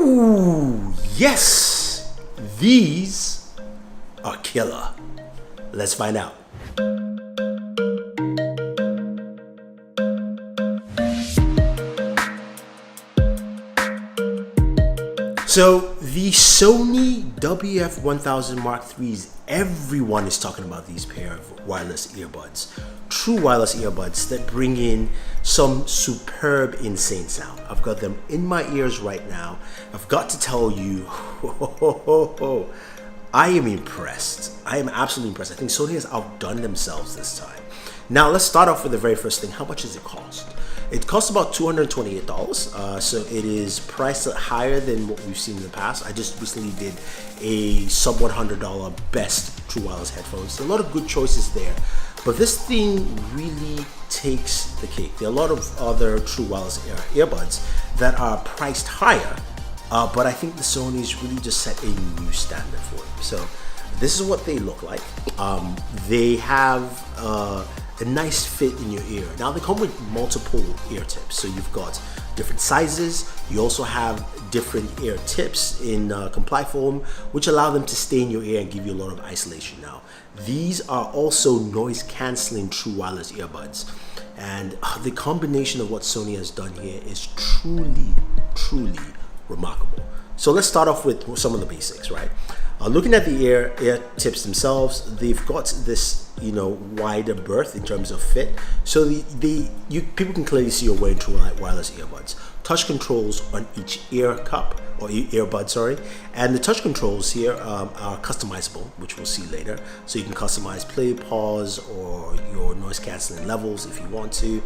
Ooh, yes! These are killer. Let's find out. So the Sony WF-1000 Mark IIIs, everyone is talking about these pair of wireless earbuds. True wireless earbuds that bring in some superb, insane sound. I've got them in my ears right now. I've got to tell you, I am impressed. I am absolutely impressed. I think Sony has outdone themselves this time. Now let's start off with the very first thing. How much does it cost? It costs about $228, so it is priced higher than what we've seen in the past. I just recently did a sub $100 best true wireless headphones. A lot of good choices there, but this thing really takes the cake. There are a lot of other true wireless earbuds that are priced higher, but I think the Sony's really just set a new standard for it. So this is what they look like. They have a nice fit in your ear. Now they come with multiple ear tips, so you've got different sizes. You also have different ear tips in comply foam, which allow them to stay in your ear and give you a lot of isolation. Now these are also noise canceling true wireless earbuds, and the combination of what Sony has done here is truly remarkable. So let's start off with some of the basics, right? Looking at the ear tips themselves, they've got this, wider berth in terms of fit. So people can clearly see you're wearing true wireless earbuds. Touch controls on each ear cup or earbud, sorry. And the touch controls here are customizable, which we'll see later. So you can customize play, pause, or your noise canceling levels if you want to.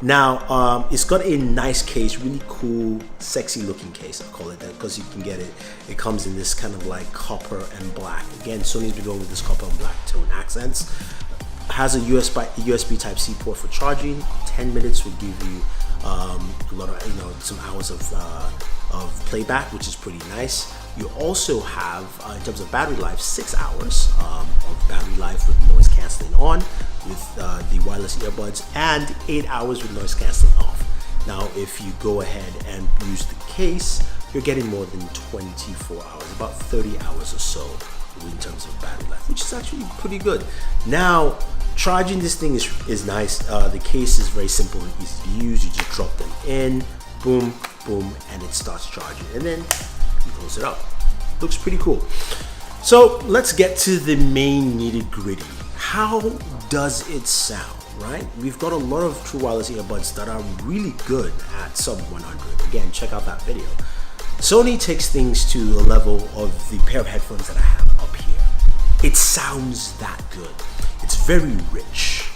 Now, it's got a nice case, really cool, sexy looking case, I'll call it that, because you can get it. It comes in this kind of like copper and black. Again, Sony's been going with this copper and black tone accents. Has a USB Type-C port for charging. 10 minutes will give you a lot of, some hours of playback, which is pretty nice. You also have, in terms of battery life, 6 hours of battery life with noise canceling on with the wireless earbuds, and 8 hours with noise canceling off. Now, if you go ahead and use the case, you're getting more than 24 hours, about 30 hours or so in terms of battery life, which is actually pretty good. Now, charging this thing is nice. The case is very simple and easy to use. You just drop them in, boom, boom, and it starts charging, and then you close it up. Looks pretty cool. So let's get to the main nitty-gritty. How does it sound, right? We've got a lot of true wireless earbuds that are really good at sub 100. Again, check out that video. Sony takes things to the level of the pair of headphones that I have up here. It sounds that good. It's very rich.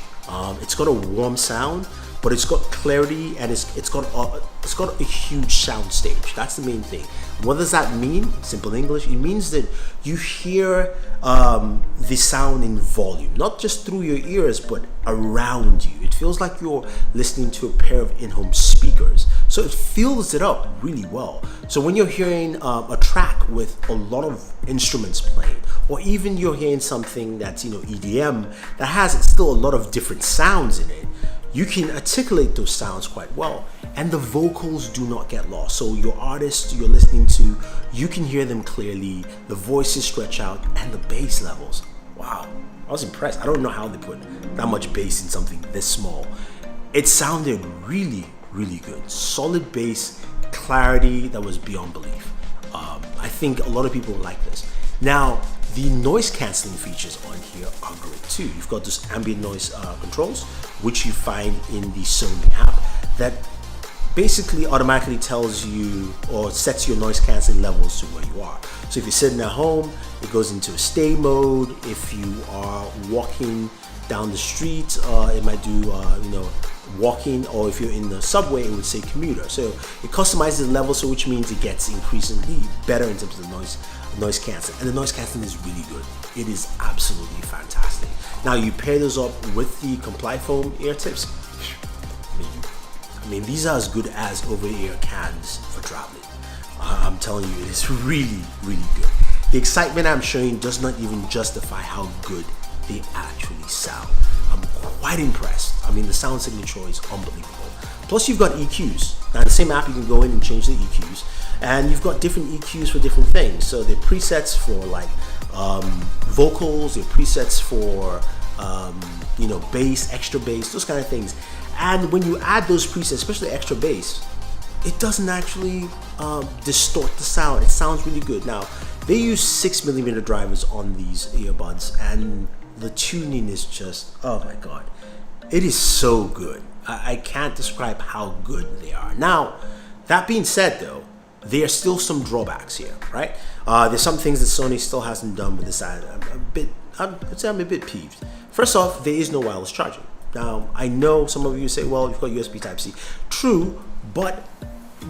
It's got a warm sound, but it's got clarity, and it's got a huge sound stage. That's the main thing. What does that mean? Simple English. It means that you hear the sound in volume, not just through your ears, but around you. It feels like you're listening to a pair of in-home speakers. So it fills it up really well. So when you're hearing a track with a lot of instruments playing, or even you're hearing something that's EDM that has still a lot of different sounds in it, you can articulate those sounds quite well, and the vocals do not get lost. So your artists you're listening to, you can hear them clearly, the voices stretch out, and the bass levels. Wow, I was impressed. I don't know how they put that much bass in something this small. It sounded really good. Solid bass, clarity that was beyond belief. I think a lot of people like this. Now, the noise cancelling features on here are great too. You've got this ambient noise controls, which you find in the Sony app, that basically automatically tells you or sets your noise cancelling levels to where you are. So if you're sitting at home, it goes into a stay mode. If you are walking down the street, it might do walking, or if you're in the subway, it would say commuter. So it customizes the level, so which means it gets increasingly better in terms of the noise canceling, and the noise canceling is really good. It is absolutely fantastic. Now you pair those up with the comply foam ear tips. I mean, these are as good as over-ear cans for traveling. I'm telling you, it is really good. The excitement I'm showing does not even justify how good they actually sound. I'm quite impressed. I mean, the sound signature is unbelievable. Plus, you've got EQs. Now, in the same app, you can go in and change the EQs, and you've got different EQs for different things. So there are presets for like vocals, there are presets for bass, extra bass, those kind of things. And when you add those presets, especially extra bass, it doesn't actually distort the sound. It sounds really good. Now, they use 6mm drivers on these earbuds, and the tuning is just, oh my God. It is so good. I can't describe how good they are. Now, that being said though, there are still some drawbacks here, right? There's some things that Sony still hasn't done with this. I'm a bit peeved. First off, there is no wireless charging. Now, I know some of you say, well, you've got USB Type-C. True, but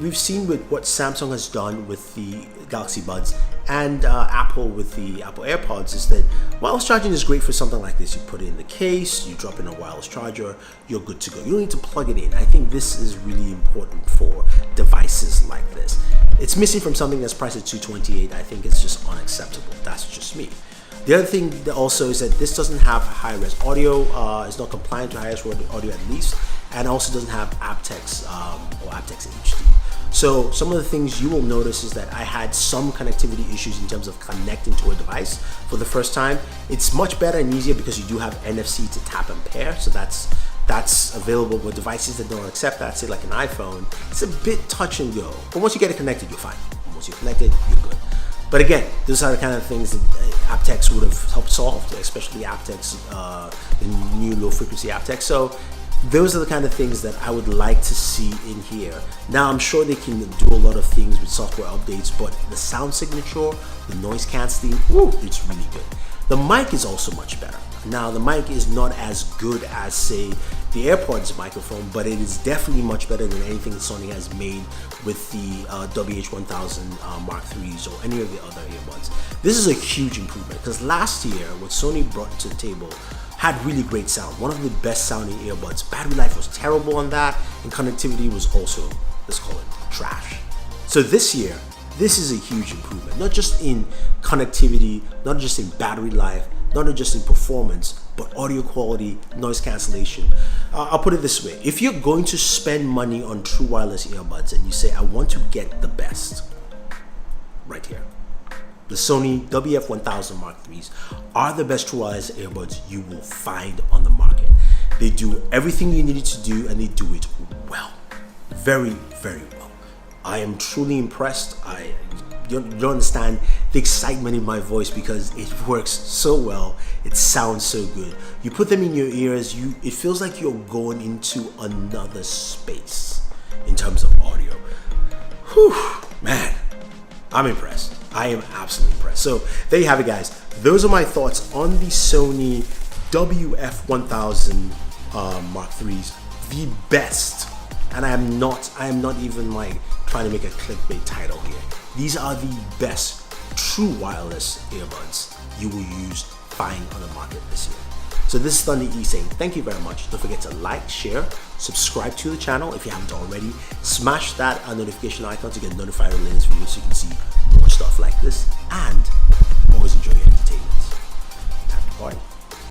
we've seen with what Samsung has done with the Galaxy Buds and Apple with the Apple AirPods is that wireless charging is great for something like this. You put it in the case, you drop in a wireless charger, you're good to go. You don't need to plug it in. I think this is really important for devices like this. It's missing from something that's priced at $228. I think it's just unacceptable. That's just me. The other thing that also is that this doesn't have high-res audio. It's not compliant to high-res audio at least, and also doesn't have aptX or aptX HD. So some of the things you will notice is that I had some connectivity issues in terms of connecting to a device for the first time. It's much better and easier because you do have NFC to tap and pair, so that's available with devices that don't accept that, say like an iPhone. It's a bit touch and go, but once you get it connected, you're fine. Once you're connected, you're good. But again, those are the kind of things that aptX would have helped solve, especially aptX, the new low frequency aptX. So those are the kind of things that I would like to see in here. Now, I'm sure they can do a lot of things with software updates, but the sound signature, the noise canceling, it's really good. The mic is also much better. Now, the mic is not as good as, say, the AirPods microphone, but it is definitely much better than anything Sony has made with the WH-1000 Mark IIIs or any of the other earbuds. This is a huge improvement because last year, what Sony brought to the table had really great sound. One of the best sounding earbuds. Battery life was terrible on that, and connectivity was also, let's call it, trash. So this year, this is a huge improvement, not just in connectivity, not just in battery life, not just in performance, but audio quality, noise cancellation. I'll put it this way. If you're going to spend money on true wireless earbuds and you say, I want to get the best, right here. The Sony WF-1000 Mark IIIs are the best true wireless earbuds you will find on the market. They do everything you needed to do, and they do it well. Very, very well. I am truly impressed. You don't understand the excitement in my voice because it works so well. It sounds so good. You put them in your ears, it feels like you're going into another space in terms of audio. Whew, man, I'm impressed. I am absolutely impressed. So there you have it, guys. Those are my thoughts on the Sony WF-1000 Mark IIIs, the best. And I am not even like trying to make a clickbait title here. These are the best true wireless earbuds you will find on the market this year. So this is Thunder E saying thank you very much. Don't forget to like, share, subscribe to the channel if you haven't already. Smash that notification icon to get notified of the latest videos so you can see more stuff like this. And always enjoy your entertainment. Time to party.